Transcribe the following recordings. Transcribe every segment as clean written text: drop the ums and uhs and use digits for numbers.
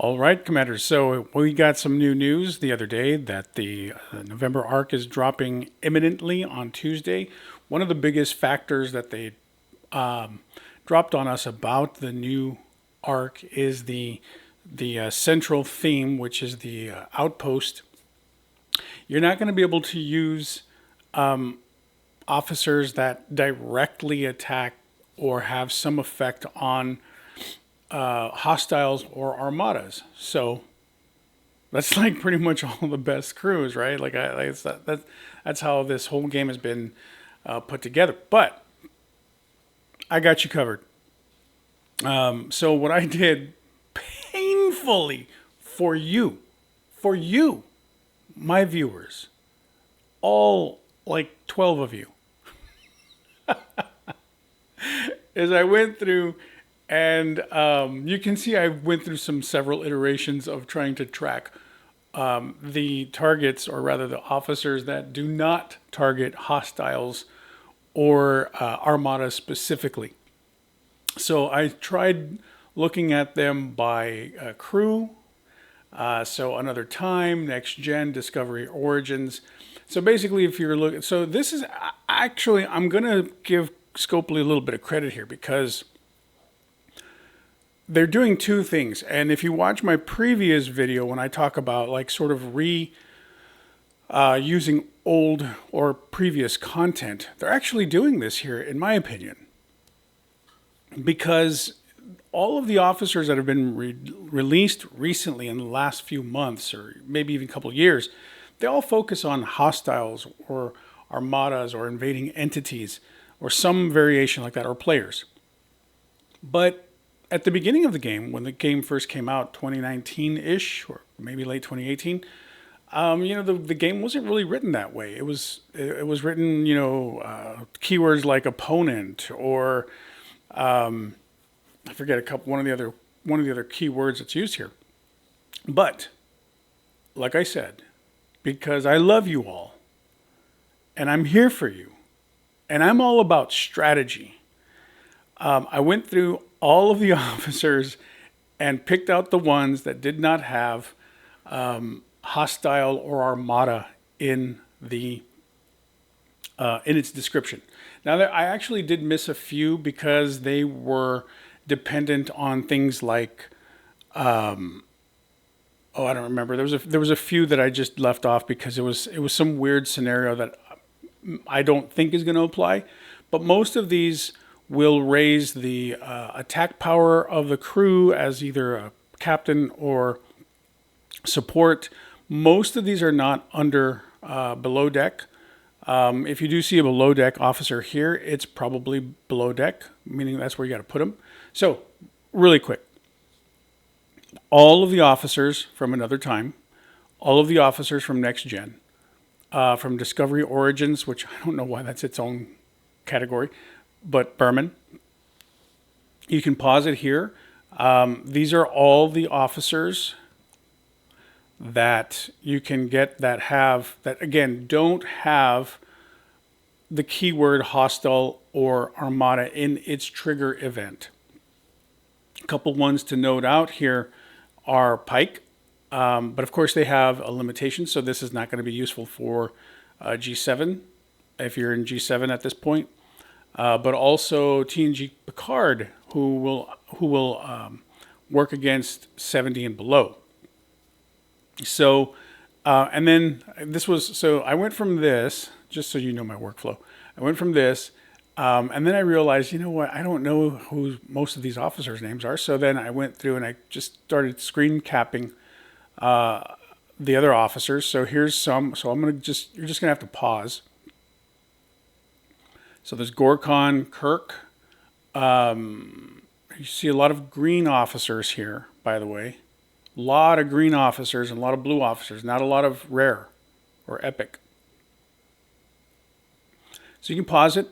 All right, Commanders. So we got some new news the other day that the November arc is dropping imminently on Tuesday. One of the biggest factors that they dropped on us about the new arc is the central theme, which is the Outpost. You're not going to be able to use officers that directly attack or have some effect on hostiles or armadas. So that's like pretty much all the best crews, right? That's how this whole game has been put together. But I got you covered. So what I did painfully for you, my viewers, all like 12 of you, is I went through and you can see I went through several iterations of trying to track the targets, or rather the officers that do not target hostiles or armadas specifically. So I tried looking at them by crew. So Another Time, Next Gen, Discovery Origins. So basically, if you're looking, so this is actually, I'm going to give Scopely a little bit of credit here because they're doing two things. And if you watch my previous video, when I talk about like sort of using old or previous content, they're actually doing this here, in my opinion, because all of the officers that have been released recently in the last few months, or maybe even a couple of years, they all focus on hostiles or armadas or invading entities or some variation like that, or players. But at the beginning of the game, when the game first came out, 2019-ish, or maybe late 2018, the game wasn't really written that way. It was written, keywords like opponent, or I forget one of the other keywords that's used here. But like I said, because I love you all, and I'm here for you, and I'm all about strategy. I went through all of the officers and picked out the ones that did not have hostile or armada in its description. Now, I actually did miss a few because they were dependent on things like, I don't remember. There was a few that I just left off because it was some weird scenario that I don't think is going to apply. But most of these will raise the attack power of the crew as either a captain or support. Most of these are not under below deck. If you do see a below deck officer here, it's probably below deck, meaning that's where you got to put them. So, really quick, all of the officers from Another Time, all of the officers from Next Gen, from Discovery Origins, which I don't know why that's its own category, but Berman. You can pause it here. These are all the officers that you can get that again, don't have the keyword hostile or armada in its trigger event. A couple ones to note out here are Pike, but of course they have a limitation, so this is not going to be useful for G7 if you're in G7 at this point. But also TNG Picard, who will work against 70 and below. So, and then I went from this, just so you know my workflow. I went from this, and then I realized, you know what, I don't know who most of these officers' names are. So then I went through and I just started screen capping the other officers. So here's some. So you're just gonna have to pause. So there's Gorkon, Kirk. You see a lot of green officers here, by the way. A lot of green officers and a lot of blue officers. Not a lot of rare or epic. So you can pause it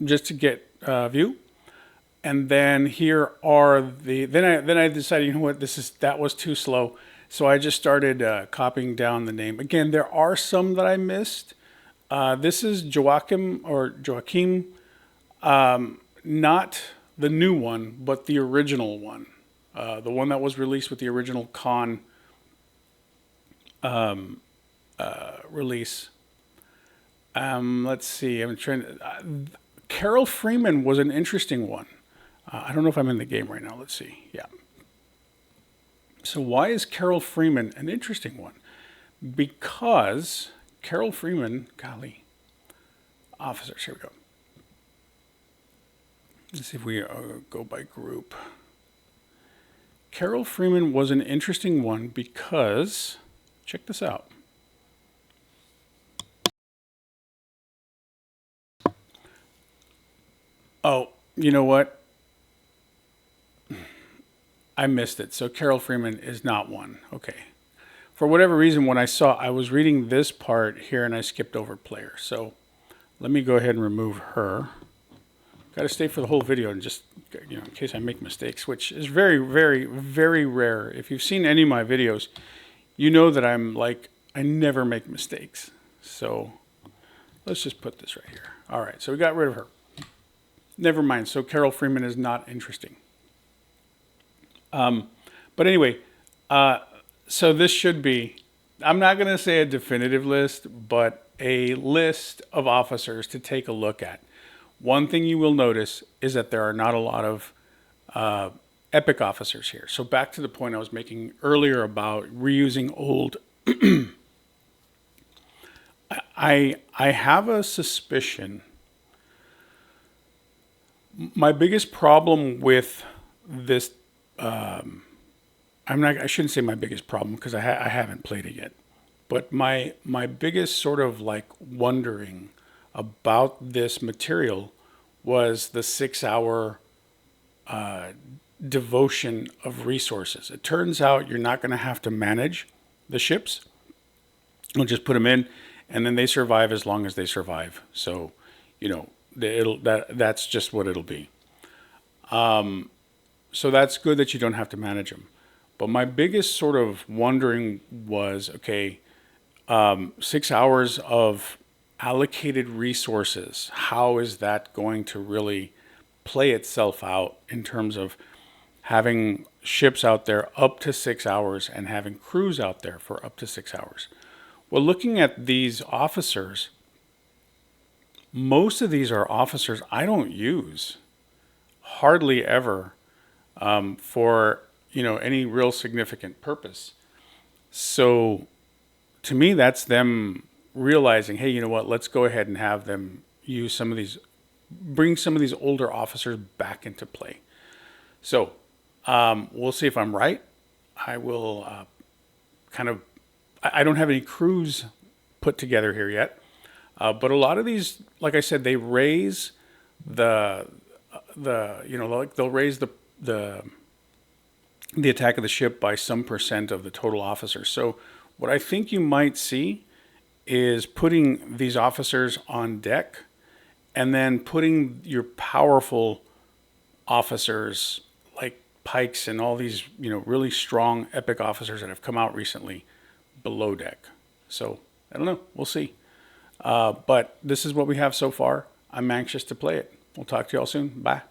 just to get view. And then here are then I decided, you know what, that was too slow. So I just started copying down the name. Again, there are some that I missed. This is Joachim, not the new one, but the original one. the one that was released with the original Con release. Let's see. I'm trying to. Carol Freeman was an interesting one. I don't know if I'm in the game right now. Let's see. Yeah. So why is Carol Freeman an interesting one? Because Carol Freeman, golly, officers. Here we go. Let's see if we go by group. Carol Freeman was an interesting one because, check this out. Oh, you know what? I missed it. So Carol Freeman is not one. Okay. For whatever reason, when I was reading this part here and I skipped over player. So let me go ahead and remove her. Got to stay for the whole video and just, in case I make mistakes, which is very, very, very rare. If you've seen any of my videos, you know that I never make mistakes. So let's just put this right here. All right. So we got rid of her. Never mind. So Carol Freeman is not interesting. But anyway, so this should be, I'm not going to say a definitive list, but a list of officers to take a look at. One thing you will notice is that there are not a lot of epic officers here. So back to the point I was making earlier about reusing old. I have a suspicion. My biggest problem with this, I shouldn't say my biggest problem because I haven't played it yet. But my biggest sort of wondering about this material was the 6-hour devotion of resources. It turns out you're not going to have to manage the ships. You'll just put them in, and then they survive as long as they survive. So, that's just what it'll be. So that's good that you don't have to manage them. But my biggest sort of wondering was, okay, 6 hours of allocated resources, how is that going to really play itself out in terms of having ships out there up to 6 hours and having crews out there for up to 6 hours? Well, looking at these officers, most of these are officers I don't use hardly ever for any real significant purpose. So to me, that's them realizing, hey, you know what? Let's go ahead and have them use some of these, bring some of these older officers back into play. So we'll see if I'm right. I will I don't have any crews put together here yet. But a lot of these, like I said, they raise they'll raise the attack of the ship by some percent of the total officers. So what I think you might see is putting these officers on deck and then putting your powerful officers like Pikes and all these, really strong epic officers that have come out recently below deck. So I don't know. We'll see. But this is what we have so far. I'm anxious to play it. We'll talk to you all soon. Bye.